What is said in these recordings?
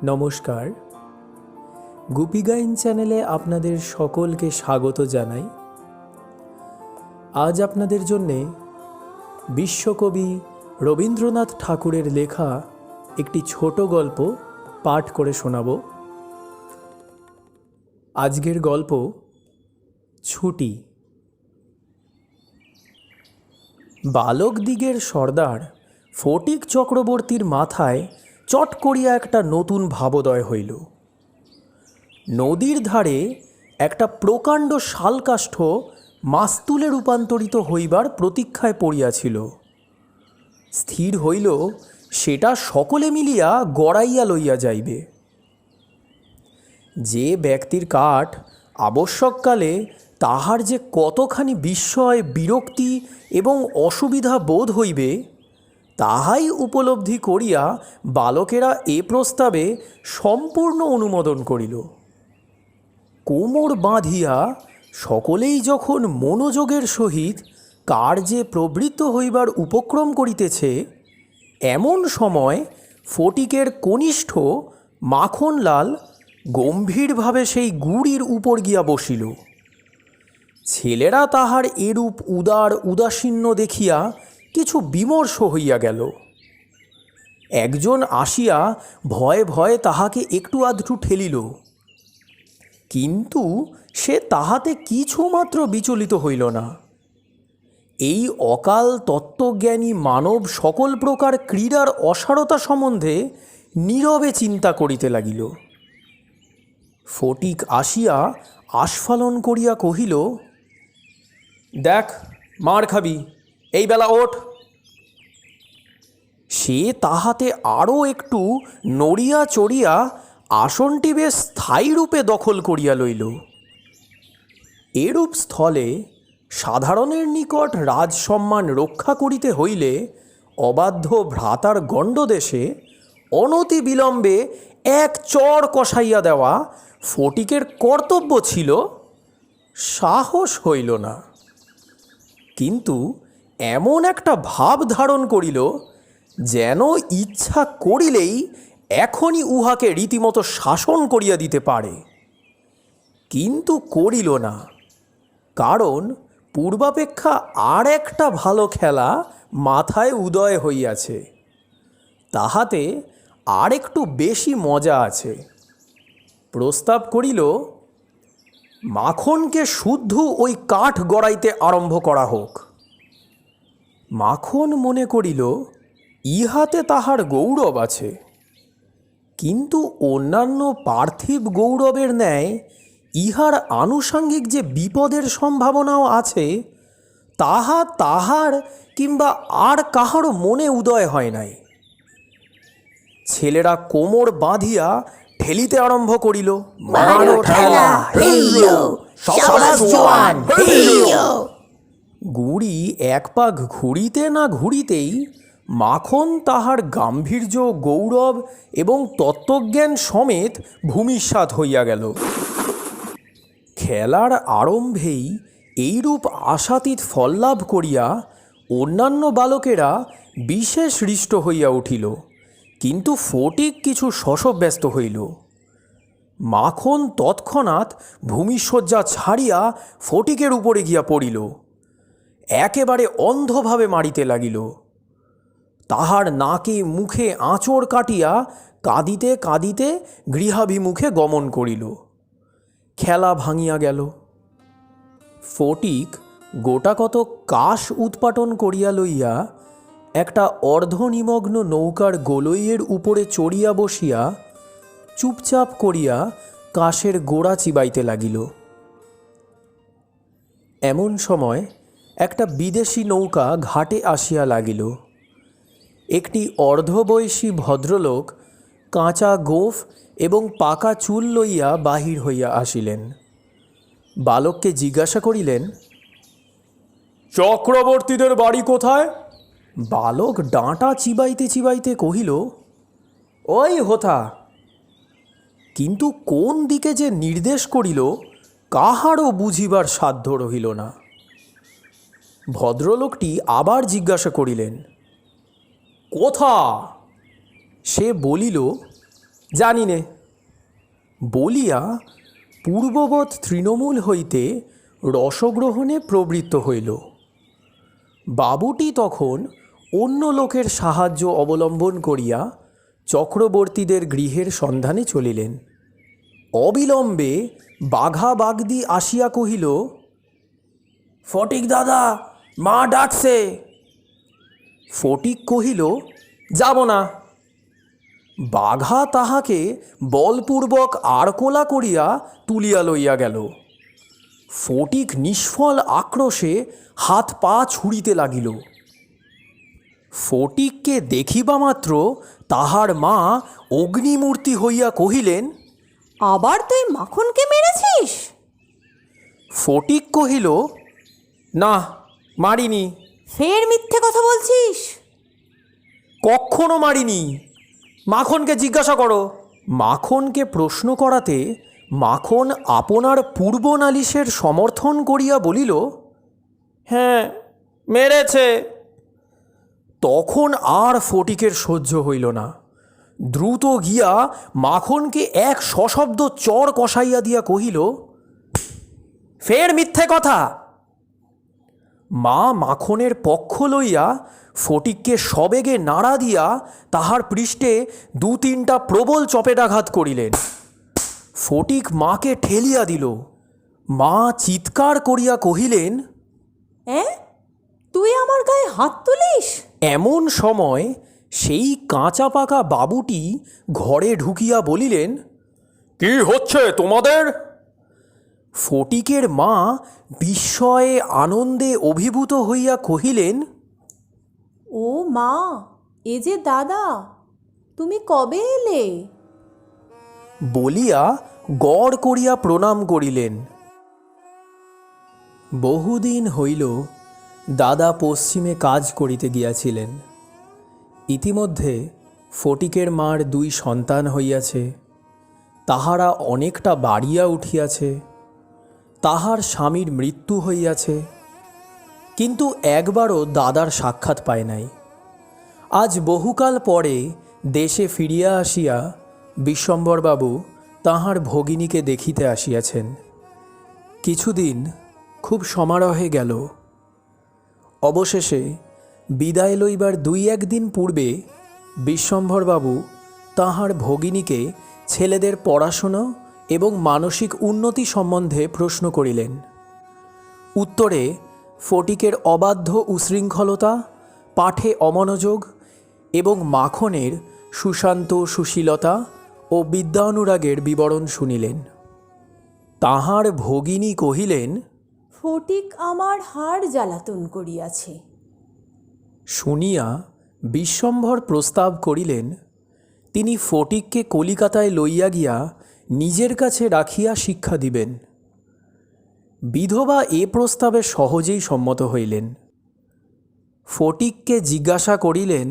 নমস্কার, গুপি গাইন চ্যানেলে আপনাদের সকলকে স্বাগত জানাই। আজ আপনাদের জন্যে বিশ্বকবি রবীন্দ্রনাথ ঠাকুরের লেখা একটি ছোট গল্প পাঠ করে শোনাব। আজকের গল্প ছুটি। বালকদিগের সর্দার ফটিক চক্রবর্তীর মাথায় চট করিয়া একটা নতুন ভাবোদয় হইল। নদীর ধারে একটা প্রকাণ্ড শালকাষ্ঠ মাস্তুলে রূপান্তরিত হইবার প্রতীক্ষায় পড়িয়াছিল। স্থির হইল সেটা সকলে মিলিয়া গড়াইয়া লইয়া যাইবে। যে ব্যক্তির কাঠ আবশ্যককালে তাহার যে কতখানি বিস্ময়, বিরক্তি এবং অসুবিধা বোধ হইবে, তাহাই উপলব্ধি করিয়া বালকেরা এ প্রস্তাবে সম্পূর্ণ অনুমোদন করিল। কোমর বাঁধিয়া সকলেই যখন মনোযোগের সহিত কার্যে প্রবৃত্ত হইবার উপক্রম করিতেছে, এমন সময় ফটিকের কনিষ্ঠ মাখনলাল গম্ভীরভাবে সেই গুড়ির উপর গিয়া বসিল। ছেলেরা তাহার এরূপ উদাসীন্য দেখিয়া কিছু বিমর্ষ হইয়া গেল। একজন আসিয়া ভয়ে ভয়ে তাহাকে একটু আধটু ঠেলিল, কিন্তু সে তাহাতে কিছুমাত্র বিচলিত হইল না। এই অকাল তত্ত্বজ্ঞানী মানব সকল প্রকার ক্রীড়ার অসারতা সম্বন্ধে নীরবে চিন্তা করিতে লাগিল। ফটিক আসিয়া আস্ফালন করিয়া কহিল, দেখ, মার খাবি, এই বেলা ওঠ। সে তাহাতে আরও একটু নড়িয়া চড়িয়া আসনটি বেশ স্থায়ী রূপে দখল করিয়া লইল। এরূপ স্থলে সাধারণের নিকট রাজসম্মান রক্ষা করিতে হইলে অবাধ্য ভ্রাতার গণ্ডদেশে অনতি বিলম্বে এক চড় কষাইয়া দেওয়া ফটিকের কর্তব্য ছিল। সাহস হইল না, কিন্তু এমন একটা ভাব ধারণ করিল যেন ইচ্ছা করিলেই এখনই উহাকে রীতিমতো শাসন করিয়া দিতে পারে। কিন্তু করিল না, কারণ পূর্বাপেক্ষা আর একটা ভালো খেলা মাথায় উদয় হইয়াছে। তাহাতে আর একটু বেশি মজা আছে। প্রস্তাব করিল, মাখনকে শুদ্ধ ওই কাঠ গড়াইতে আরম্ভ করা হোক। মাখন মনে করিল ইহাতে তাহার গৌরব আছে, কিন্তু অন্যান্য পার্থিব গৌরবের ন্যায় ইহার আনুষাঙ্গিক যে বিপদের সম্ভাবনাও আছে, তাহা তাহার কিংবা আর কাহারও মনে উদয় হয় নাই। ছেলেরা কোমর বাঁধিয়া ঠেলিতে আরম্ভ করিল। গুড়ি এক পাক ঘুরিতে না ঘুরিতেই মাখন তাহার গাম্ভীর্য, গৌরব এবং তত্ত্বজ্ঞান সমেত ভূমিসাৎ হইয়া গেল। খেলার আরম্ভেই এইরূপ আশাতীত ফললাভ করিয়া অন্যান্য বালকেরা বিশেষ হৃষ্ট হইয়া উঠিল, কিন্তু ফটিক কিছু শশব্যস্ত হইল। মাখন তৎক্ষণাৎ ভূমিশয্যা ছাড়িয়া ফটিকের উপরে গিয়া পড়িল, একেবারে অন্ধভাবে মারিতে লাগিল। তাহার নাকে মুখে আঁচড় কাটিয়া কাঁদিতে কাঁদিতে গৃহাভিমুখে গমন করিল। খেলা ভাঙিয়া গেল। ফটিক গোটাকতক কাশ উৎপাটন করিয়া লইয়া একটা অর্ধনিমগ্ন নৌকার গোলইয়ের উপরে চড়িয়া বসিয়া চুপচাপ করিয়া কাশের গোড়া চিবাইতে লাগিল। এমন সময় একটা বিদেশি নৌকা ঘাটে আসিয়া লাগিল। একটি অর্ধবয়সী ভদ্রলোক কাঁচা গোঁফ এবং পাকা চুল লইয়া বাহির হইয়া আসিলেন। বালককে জিজ্ঞাসা করিলেন, চক্রবর্তীদের বাড়ি কোথায়? বালক ডাঁটা চিবাইতে চিবাইতে কহিল, ওই হোথা। কিন্তু কোন দিকে যে নির্দেশ করিল কাহারও বুঝিবার সাধ্য রহিল না। ভদ্রলোকটি আবার জিজ্ঞাসা করিলেন, কোথা? সে বলিল, জানি নে বলিয়া পূর্ববৎ তৃণমূল হইতে রসগ্রহণে প্রবৃত্ত হইল। বাবুটি তখন অন্য লোকের সাহায্য অবলম্বন করিয়া চক্রবর্তীদের গৃহের সন্ধানে চলিলেন। অবিলম্বে বাঘা বাগদি আসিয়া কহিল, ফটিক দাদা, মা ডাকছে। ফটিক কহিল, যাব না। বাঘা তাহাকে বলপূর্বক আড়কোলা করিয়া তুলিয়া লইয়া গেল। ফটিক নিষ্ফল আক্রোশে হাত পা ছুঁড়িতে লাগিল। ফটিককে দেখিবা মাত্র তাহার মা অগ্নিমূর্তি হইয়া কহিলেন, আবার তুই মাখনকে মেরেছিস? ফটিক কহিল, না, মারিনি। ফের মিথ্যে কথা বলছিস? কখনো মারিনি, মাখনকে জিজ্ঞাসা করো। মাখনকে প্রশ্ন করাতে মাখন আপনার পূর্ব নালিশের সমর্থন করিয়া বলিল, হ্যাঁ, মেরেছে। তখন আর ফটিকের সহ্য হইল না। দ্রুত গিয়া মাখনকে এক সশব্দ চর কষাইয়া দিয়া কহিল, ফের মিথ্যে কথা। মা মাখনের পক্ষ লইয়া ফটিককে সবেগে নাড়া দিয়া তাহার পৃষ্ঠে 2-3টা প্রবল চপেটাঘাত করিলেন। ফটিক মাকে ঠেলিয়া দিল। মা চিৎকার করিয়া কহিলেন, তুই আমার গায়ে হাত তুলিস? এমন সময় সেই কাঁচা পাকা বাবুটি ঘরে ঢুকিয়া বলিলেন, কি হচ্ছে তোমাদের? ফটিকের মা বিস্ময়ে আনন্দে অভিভূত হইয়া কহিলেন, ও মা, এ যে দাদা, তুমি কবে এলে? বলিয়া গড় করিয়া প্রণাম করিলেন। বহুদিন হইল দাদা পশ্চিমে কাজ করিতে গিয়াছিলেন। ইতিমধ্যে ফটিকের মার 2 সন্তান হইয়াছে, তাহারা অনেকটা বাড়িয়া উঠিয়াছে। তাহার স্বামীর মৃত্যু হইয়াছে, কিন্তু একবারও দাদার সাক্ষাৎ পায় নাই। আজ বহুকাল পরে দেশে ফিরিয়া আসিয়া বিশ্বম্বরবাবু তাহার ভগিনীকে দেখিতে আসিয়াছেন। কিছুদিন খুব সমারোহে গেল। অবশেষে বিদায় লইবার 2-1 দিন পূর্বে বিশ্বম্ভরবাবু তাহার ভগিনীকে ছেলেদের পড়াশোনা এবং মানসিক উন্নতি সম্বন্ধে প্রশ্ন করিলেন। উত্তরে ফটিকের অবাধ্য উশৃঙ্খলতা, পাঠে অমনোযোগ এবং মাখনের সুশান্ত সুশীলতা ও বিদ্যানুরাগের বিবরণ শুনিলেন। তাহার ভগিনী কহিলেন, ফটিক আমার হাড় জ্বালাতন করিয়াছে। শুনিয়া বিশ্বম্ভর প্রস্তাব করিলেন, তিনি ফটিককে কলিকাতায় লইয়া গিয়া নিজের কাছে রাখিয়া শিক্ষা দিবেন। বিধবা এ প্রস্তাবে সহজেই সম্মত হইলেন। ফটিককে জিজ্ঞাসা করিলেন,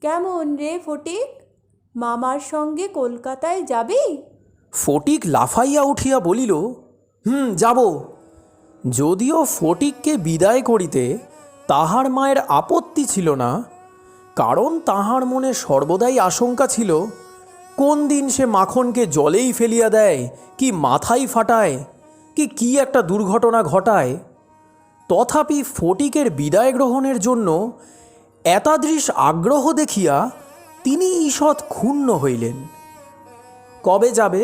কেমন রে ফটিক, মামার সঙ্গে কলকাতায় যাবি? ফটিক লাফাইয়া উঠিয়া বলিল, যাব। যদিও ফটিককে বিদায় করিতে তাহার মায়ের আপত্তি ছিল না, কারণ তাহার মনে সর্বদাই আশঙ্কা ছিল কোন দিন সে মাখনকে জলেই ফেলিয়া দেয়, কি মাথাই ফাটায়, কি একটা দুর্ঘটনা ঘটায়। তথাপি ফটিকের বিদায় গ্রহণের জন্য এতাদৃশ আগ্রহ দেখিয়া তিনি ঈষৎ ক্ষুণ্ণ হইলেন। কবে যাবে,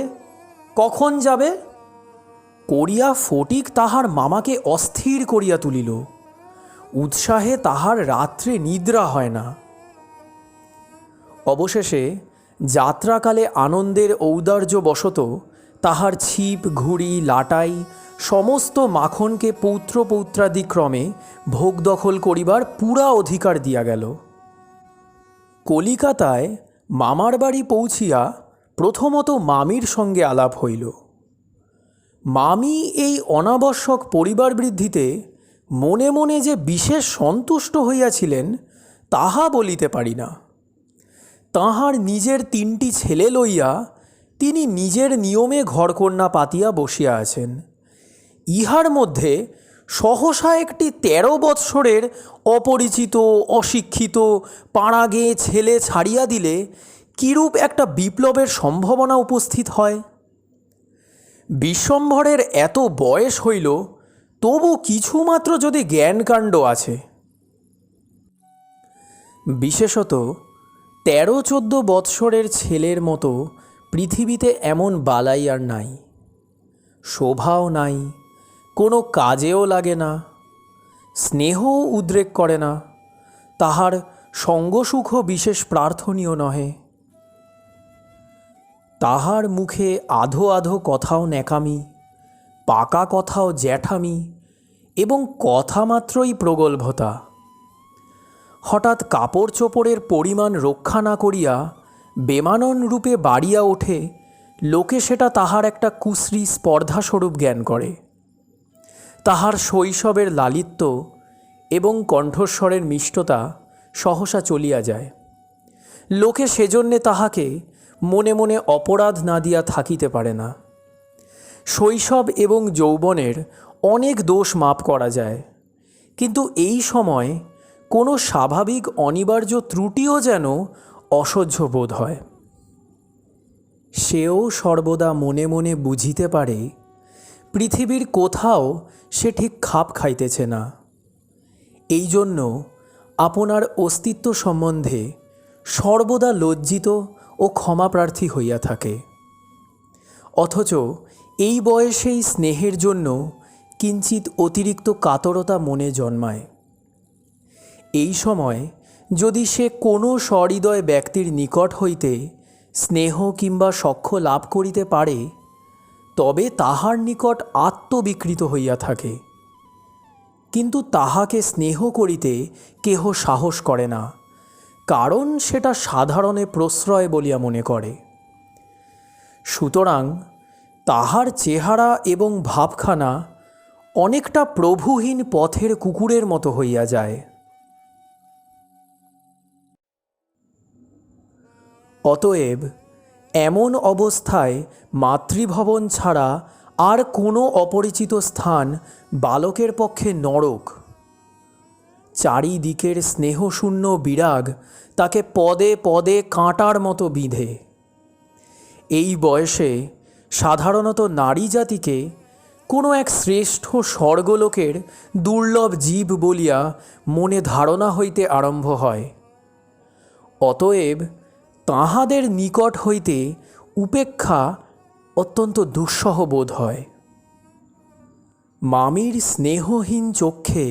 কখন যাবে করিয়া ফটিক তাহার মামাকে অস্থির করিয়া তুলিল। উৎসাহে তাহার রাত্রে নিদ্রা হয় না। অবশেষে যাত্রাকালে আনন্দের ঔদার্যবশত তাহার ছিপ, ঘুড়ি, লাটাই সমস্ত মাখনকে পৌত্র পৌত্রাদিক্রমে ভোগ দখল করিবার পুরা অধিকার দিয়া গেল। কলিকাতায় মামার বাড়ি পৌঁছিয়া প্রথমত মামির সঙ্গে আলাপ হইল। মামি এই অনাবশ্যক পরিবার বৃদ্ধিতে মনে মনে যে বিশেষ সন্তুষ্ট হইয়াছিলেন তাহা বলিতে পারি না। তাহার নিজের 3টি ছেলে লইয়া তিনি নিজের নিয়মে ঘরকন্যা পাতিয়া বসিয়া আছেন। ইহার মধ্যে সহসা একটি 13 বৎসরের অপরিচিত অশিক্ষিত পাড়াগে ছেলে ছাড়িয়া দিলে কিরূপ একটা বিপ্লবের সম্ভাবনা উপস্থিত হয়। বিশ্বম্ভরের এত বয়স হইল, তবু কিছুমাত্র যদি জ্ঞানকাণ্ড আছে। বিশেষত 13-14 বৎসরের ছেলের মতো পৃথিবীতে এমন বালাই আর নাই। শোভাও নাই, কোনো কাজেও লাগে না, স্নেহও উদ্রেক করে না, তাহার সঙ্গসুখও বিশেষ প্রার্থনীয় নহে। তাহার মুখে আধো আধো কথাও ন্যাকামি, পাকা কথাও জ্যাঠামি এবং কথা মাত্রই প্রগল্ভতা। হঠাৎ কাপড় চোপড়ের পরিমাণ রক্ষা না করিয়া বেমানন রূপে বাড়িয়া ওঠে, লোকে সেটা তাহার একটা কুশ্রী স্পর্ধাস্বরূপ জ্ঞান করে। তাহার শৈশবের লালিত্য এবং কণ্ঠস্বরের মিষ্টতা সহসা চলিয়া যায়। লোকে সেজন্যে তাহাকে মনে মনে অপরাধ না দিয়া থাকিতে পারে না। শৈশব এবং যৌবনের অনেক দোষ মাপ করা যায়, কিন্তু এই সময় কোনো স্বাভাবিক অনিবার্য ত্রুটিও যেন অসহ্য বোধ হয়। সেও সর্বদা মনে মনে বুঝিতে পারে পৃথিবীর কোথাও সে ঠিক খাপ খাইতেছে না। এই জন্য আপনার অস্তিত্ব সম্বন্ধে সর্বদা লজ্জিত ও ক্ষমাপ্রার্থী হইয়া থাকে। অথচ এই বয়সেই স্নেহের জন্য কিঞ্চিত অতিরিক্ত কাতরতা মনে জন্মায়। এই সময় যদি সে কোনো সহৃদয় ব্যক্তির নিকট হইতে স্নেহ কিংবা সখ্য লাভ করিতে পারে, তবে তাহার নিকট আত্মবিকৃত হইয়া থাকে। কিন্তু তাহাকে স্নেহ করিতে কেহ সাহস করে না, কারণ সেটা সাধারণে প্রশ্রয় বলিয়া মনে করে। সুতরাং তাহার চেহারা এবং ভাবখানা অনেকটা প্রভুহীন পথের কুকুরের মতো হইয়া যায়। অতএব এমন অবস্থায় মাতৃভবন ছাড়া আর কোনো অপরিচিত স্থান বালকের পক্ষে নরক। চারিদিকের স্নেহশূন্য বিরাগ তাকে পদে পদে কাঁটার মতো বিঁধে। এই বয়সে সাধারণত নারী জাতিকে কোনো এক শ্রেষ্ঠ স্বর্গলোকের দুর্লভ জীব বলিয়া মনে ধারণা হইতে আরম্ভ হয়। অতএব তাহাদের নিকট হইতে উপেক্ষা অত্যন্ত দুঃসহ বোধ হয়। মামির স্নেহহীন চক্ষে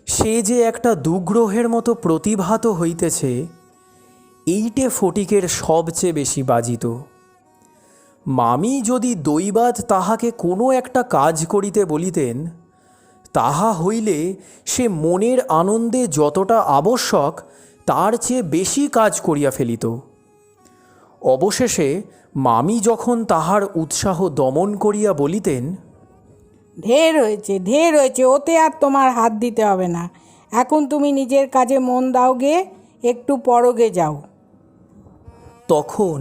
সে যে একটা দুগ্রহের মতো প্রতিভাত হইতেছে, এইটে ফটিকের সবচেয়ে বেশি বাজিত। মামি যদি দৈবাৎ তাহাকে কোনো একটা কাজ করিতে বলিতেন, তাহা হইলে সে মনের আনন্দে যতটা আবশ্যক তার চেয়ে বেশি কাজ করিয়া ফেলিত। অবশেষে মামি যখন তাহার উৎসাহ দমন করিয়া বলিতেন, ঢের হয়েছে, ওতে আর তোমার হাত দিতে হবে না, এখন তুমি নিজের কাজে মন দাও গে, একটু পরগে যাও, তখন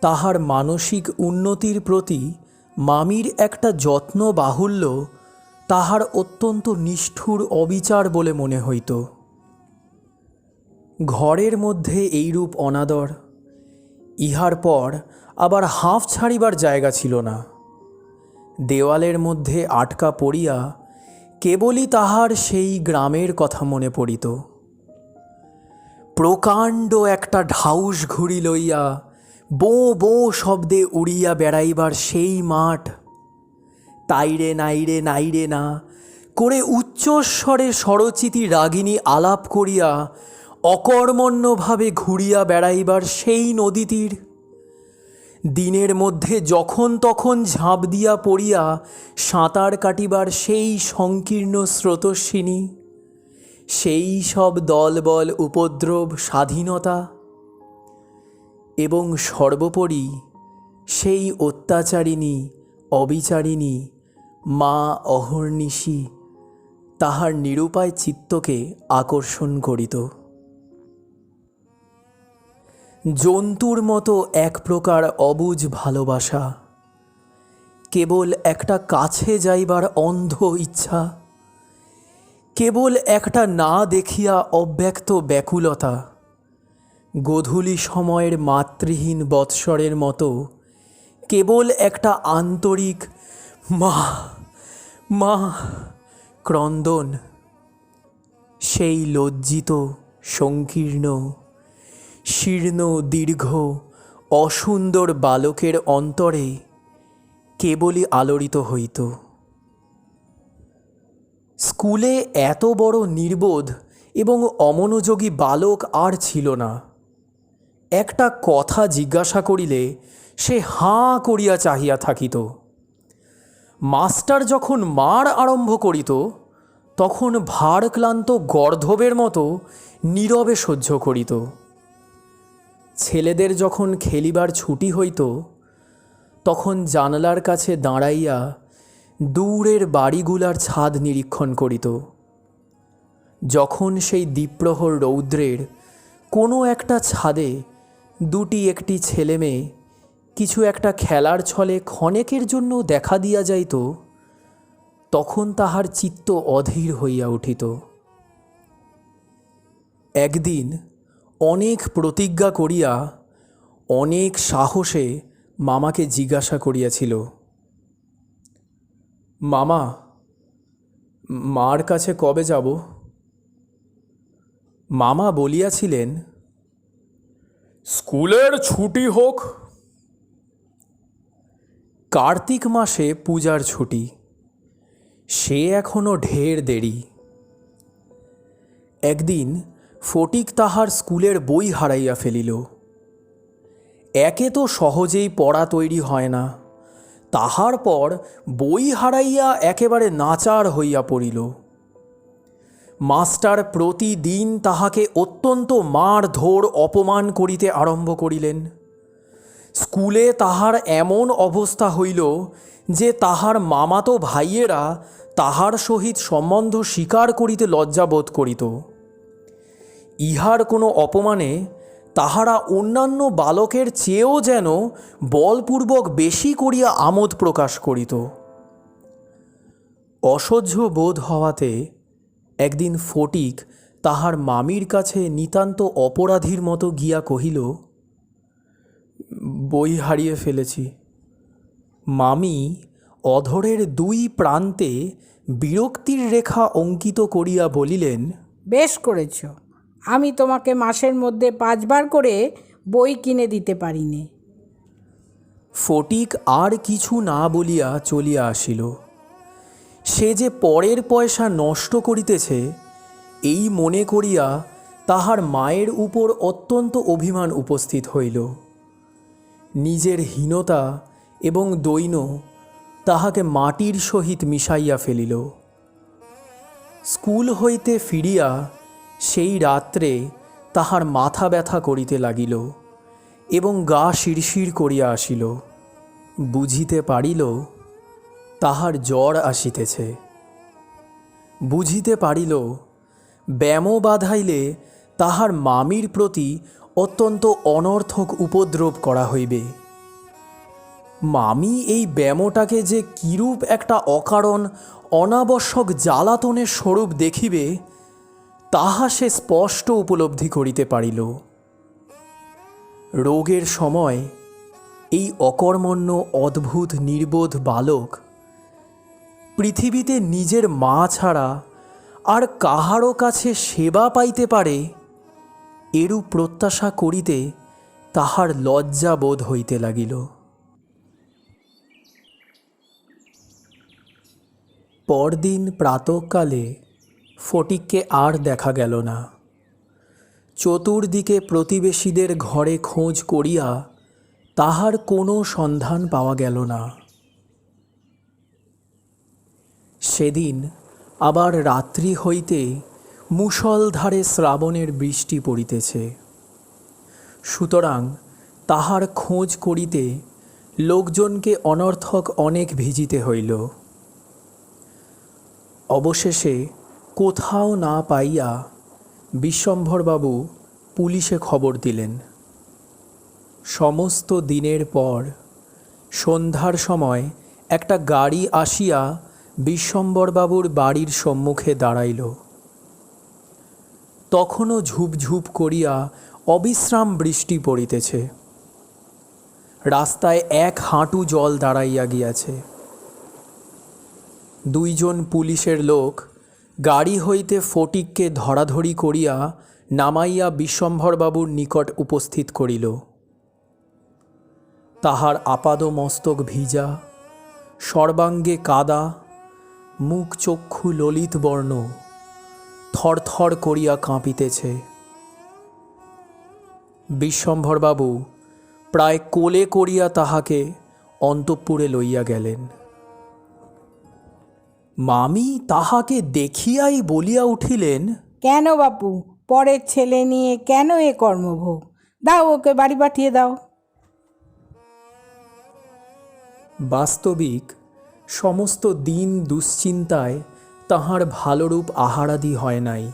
তাহার মানসিক উন্নতির প্রতি মামির একটা যত্ন বাহুল্য তাহার অত্যন্ত নিষ্ঠুর অবিচার বলে মনে হইত। ঘরের মধ্যে এইরূপ অনাদর, ইহার পর আবার হাঁফ ছাড়িবার জায়গা ছিল না। দেওয়ালের মধ্যে আটকা পড়িয়া কেবলই তাহার সেই গ্রামের কথা মনে পড়িত। প্রকাণ্ড একটা ঢাউস ঘুড়ি লইয়া বোঁ বোঁ শব্দে উড়িয়া বেড়াইবার সেই মাঠ, তাইরে নাইরে নাইরে না করে উচ্চস্বরে স্বরচিতি রাগিনী আলাপ করিয়া অকর্মণ্যভাবে ঘুরিয়া বেড়াইবার সেই নদী তীর, দিনের মধ্যে যখন তখন ঝাঁপ দিয়া পড়িয়া সাঁতার কাটিবার সেই সংকীর্ণ স্রোতস্বিনী, সেই সব দলবল উপদ্রব স্বাধীনতা, এবং সর্বোপরি সেই অত্যাচারিণী অবিচারিণী মা অহর্নিশি তাহার নিরুপায় চিত্তকে আকর্ষণ করিত। জন্তুর মতো এক প্রকার অবুঝ ভালোবাসা, কেবল একটা কাছে যাইবার অন্ধ ইচ্ছা, কেবল একটা না দেখিয়া অব্যক্ত ব্যাকুলতা, গোধূলি সময়ের মাতৃহীন বৎসরের মতো কেবল একটা আন্তরিক মা মা ক্রন্দন। সেই লজ্জিত, সংকীর্ণ, শীর্ণ, দীর্ঘ, অসুন্দর বালকের অন্তরে কেবলই আলোড়িত হইত। স্কুলে এত বড় নির্বোধ এবং অমনোযোগী বালক আর ছিল না। একটা কথা জিজ্ঞাসা করিলে সে হাঁ করিয়া চাহিয়া থাকিত। মাস্টার যখন মার আরম্ভ করিত তখন ভারক্লান্ত গর্ধবের মতো নীরবে সহ্য করিত। ছেলেদের যখন খেলিবার ছুটি হইত তখন জানলার কাছে দাঁড়াইয়া দূরের বাড়িগুলার ছাদ নিরীক্ষণ করিত। যখন সেই দ্বিপ্রহর রৌদ্রের কোনো একটা ছাদে দুটি একটি ছেলে মেয়ে কিছু একটা খেলার ছলে ক্ষণেকের জন্য দেখা দিয়া যাইত, তখন তাহার চিত্ত অধীর হইয়া উঠিত। একদিন অনেক প্রতিজ্ঞা করিয়া অনেক সাহসে মামাকে জিজ্ঞাসা করিয়াছিল, মামা, মার কাছে কবে যাব? মামা বলিয়াছিলেন, স্কুলের ছুটি হোক। কার্তিক মাসে পূজার ছুটি, সে এখনো ঢের দেরি। একদিন ফটিক তাহার স্কুলের বই হারাইয়া ফেলিল। একে তো সহজেই পড়া তৈরি হয় না, তাহার পর বই হারাইয়া একেবারে নাচার হইয়া পড়িল। মাস্টার প্রতিদিন তাহাকে অত্যন্ত মারধর অপমান করিতে আরম্ভ করিলেন। স্কুলে তাহার এমন অবস্থা হইল যে তাহার মামাতো ভাইয়েরা তাহার সহিত সম্বন্ধ স্বীকার করিতে লজ্জাবোধ করিত। ইহার কোনো অপমানে তাহারা অন্যান্য বালকের চেয়েও যেন বলপূর্বক বেশি করিয়া আমোদ প্রকাশ করিত। অসহ্য বোধ হওয়াতে একদিন ফটিক তাহার মামির কাছে নিতান্ত অপরাধীর মতো গিয়া কহিল, বই হারিয়ে ফেলেছি। মামি অধরের দুই প্রান্তে বিরক্তির রেখা অঙ্কিত করিয়া বলিলেন, বেশ করেছ, আমি তোমাকে মাসের মধ্যে 5 বার করে বই কিনে দিতে পারিনি। ফটিক আর কিছু না বলিয়া চলিয়া আসিল। সে যে পরের পয়সা নষ্ট করিতেছে এই মনে করিয়া তাহার মায়ের উপর অত্যন্ত অভিমান উপস্থিত হইল। নিজের হীনতা এবং দৈন্য তাহাকে মাটির সহিত মিশাইয়া ফেলিল। স্কুল হইতে ফিরিয়া সেই রাত্রে তাহার মাথা ব্যথা করিতে লাগিল এবং গা শিরশির করিয়া আসিল। বুঝিতে পারিল তাহার জ্বর আসিতেছে। বুঝিতে পারিল ব্যামো বাধাইলে তাহার মামির প্রতি অত্যন্ত অনর্থক উপদ্রব করা হইবে। মামি এই ব্যামোটাকে যে কিরূপ একটা অকারণ অনাবশ্যক জ্বালাতনের স্বরূপ দেখিবে তাহা সে স্পষ্ট উপলব্ধি করিতে পারিল। রোগের সময় এই অকর্মণ্য অদ্ভুত নির্বোধ বালক পৃথিবীতে নিজের মা ছাড়া আর কাহারও কাছে সেবা পাইতে পারে এরূপ প্রত্যাশা করিতে তাহার লজ্জা বোধ হইতে লাগিল। পরদিন প্রাতঃকালে ফটিককে আর দেখা গেল না। চতুর্দিকে প্রতিবেশীদের ঘরে খোঁজ করিয়া তাহার কোনো সন্ধান পাওয়া গেল না। সেদিন আবার রাত্রি হইতে মুষলধারে শ্রাবণের বৃষ্টি পড়িতেছে। সুতরাং তাহার খোঁজ করিতে লোকজনকে অনর্থক অনেক ভিজিতে হইল। অবশেষে কোথাও না পাইয়া বিশ্বম্ভরবাবু পুলিশে খবর দিলেন। সমস্ত দিনের পর সন্ধ্যার সময় একটা গাড়ি আসিয়া বিশ্বম্ভরবাবুর বাড়ির সম্মুখে দাঁড়াইল। তখনও ঝুপঝুপ করিয়া অবিশ্রাম বৃষ্টি পড়িতেছে। রাস্তায় 1 হাঁটু জল দাঁড়াইয়া গিয়াছে। 2জন পুলিশের লোক গাড়ি হইতে ফটিককে ধরাধরি করিয়া নামাইয়া বিশ্বম্ভরবাবুর নিকট উপস্থিত করিল। তাহার আপাদ মস্তক ভিজা, সর্বাঙ্গে কাদা, মুখ চক্ষু ললিত বর্ণ, থরথর করিয়া কাঁপিতেছে। বিশ্বম্ভরবাবু প্রায় কোলে করিয়া তাহাকে অন্তঃপুরে লইয়া গেলেন। মামি তাহাকে দেখিয়াই বলিয়া উঠিলেন, কেন বাপু, পরের ছেলে নিয়ে কেন এ কর্মভোগ? দাও, ওকে বাড়ি পাঠিয়ে দাও। বাস্তবিক সমস্ত দিন দুশ্চিন্তায় তাহার ভালোরূপ আহারাদি হয় নাই,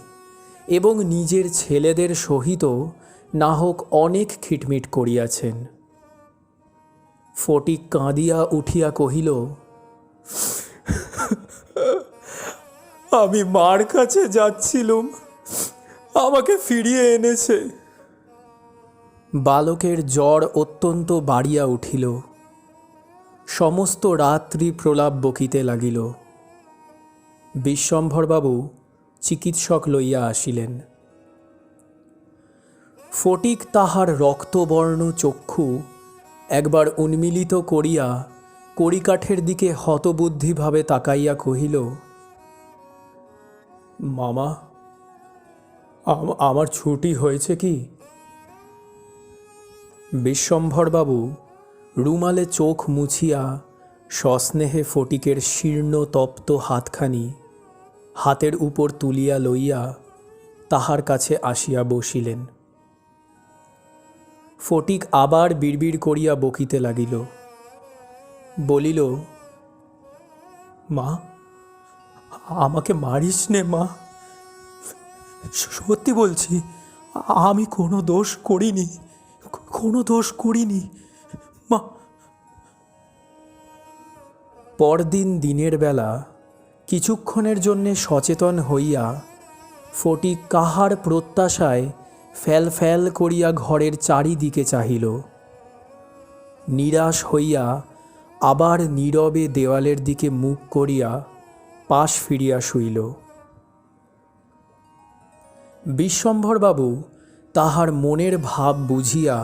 এবং নিজের ছেলেদের সহিত না হোক অনেক খিটমিট করিয়াছেন। ফটিক কাঁদিয়া উঠিয়া কহিল, আমি মার কাছে যাচ্ছিলুম, আমাকে ফিরিয়ে এনেছে। বালকের জ্বর অত্যন্ত বাড়িয়া উঠিল। সমস্ত রাত্রি প্রলাপ বকিতে লাগিল। বিশ্বম্ভরবাবু চিকিৎসক লইয়া আসিলেন। ফটিক তাহার রক্তবর্ণ চক্ষু একবার উন্মিলিত করিয়া কড়িকাঠের দিকে হতবুদ্ধিভাবে তাকাইয়া কহিল, মামা, আমার ছুটি হয়েছে কি? বিশ্বম্ভরবাবু রুমালে চোখ মুছিয়া সস্নেহে ফটিকের শীর্ণ তপ্ত হাতখানি হাতের উপর তুলিয়া লইয়া তাহার কাছে আসিয়া বসিলেন। ফটিক আবার বিড়বিড় করিয়া বকিতে লাগিল। বলিল, মা, আমাকে মারিস নে মা, সত্যি বলছি, আমি কোনো দোষ করিনি, কোনো দোষ করিনি মা। পরদিন দিনের বেলা কিছুক্ষণের জন্যে সচেতন হইয়া ফটিক কাহার প্রত্যাশায় ফ্যাল ফ্যাল করিয়া ঘরের চারিদিকে চাহিল। নিরাশ হইয়া আবার নীরবে দেওয়ালের দিকে মুখ করিয়া পাশ ফিরিয়া শুইল। বিশ্বম্ভরবাবু তাহার মনের ভাব বুঝিয়া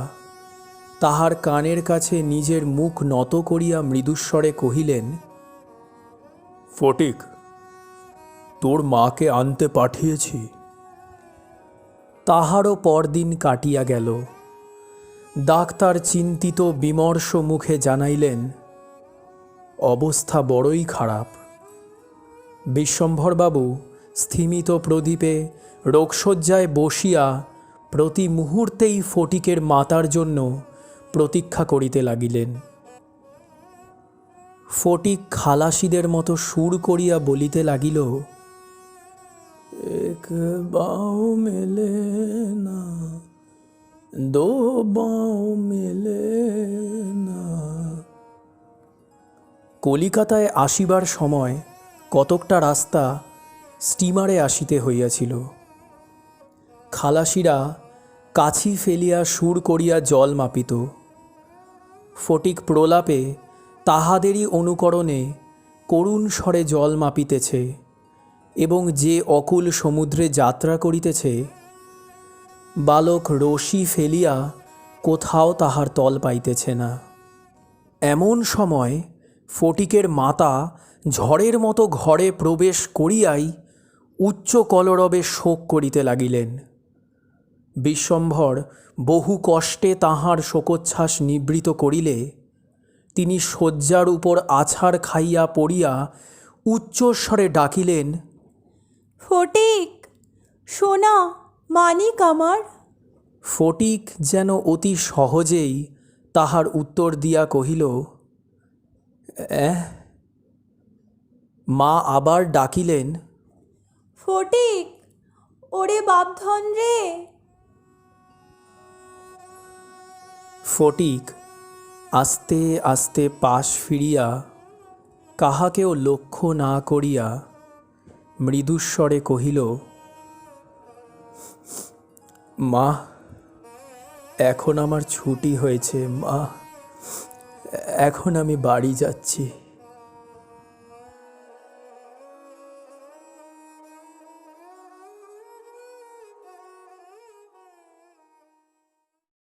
তাহার কানের কাছে নিজের মুখ নত করিয়া মৃদুস্বরে কহিলেন, ফটিক, তোর মাকে আনতে পাঠিয়েছি। তাহারও পরদিন কাটিয়া গেল। ডাক্তার চিন্তিত বিমর্ষ মুখে জানাইলেন, অবস্থা বড়ই খারাপ। বিশ্বম্ভরবাবু স্থিমিত প্রদীপে রোগশয্যায় বসিয়া প্রতি মুহূর্তেই ফটিকের মাতার জন্য প্রতীক্ষা করিতে লাগিলেন। ফটিক খালাসিদের মতো সুর করিয়া বলিতে লাগিল, এক বাও মেলে না, দো বাও মেলে না। কলিকাতায় আসিবার সময় কতকটা রাস্তা স্টিমারে আসিতে হইয়াছিল। খালাসিরা কাছি ফেলিয়া সুর করিয়া জল মাপিত। ফটিক প্রলাপে তাহাদেরই অনুকরণে করুণ স্বরে জল মাপিতেছে এবং যে অকুল সমুদ্রে যাত্রা করিতেছে, বালক রশি ফেলিয়া কোথাও তাহার তল পাইতেছে না। এমন সময় ফটিকের মাতা ঝড়ের মতো ঘরে প্রবেশ করিয়াই উচ্চ কলরবে শোক করিতে লাগিলেন। বিশ্বম্ভর বহু কষ্টে তাহার শোকোচ্ছ্বাস নিবৃত করিলে তিনি শয্যার উপর আছাড় খাইয়া পড়িয়া উচ্চস্বরে ডাকিলেন, ফটিক, সোনা, মানিক আমার। ফটিক যেন অতি সহজেই তাহার উত্তর দিয়া কহিল, মা আবার ডাকিলেন, ফটিক, ওরে বাপধন রে। ফটিক আস্তে আস্তে পাশ ফিরিয়া কাহাকেও লক্ষ্য না করিয়া মৃদুস্বরে কহিল, মা, এখন আমার ছুটি হয়েছে মা, এখন আমি বাড়ি যাচ্ছি।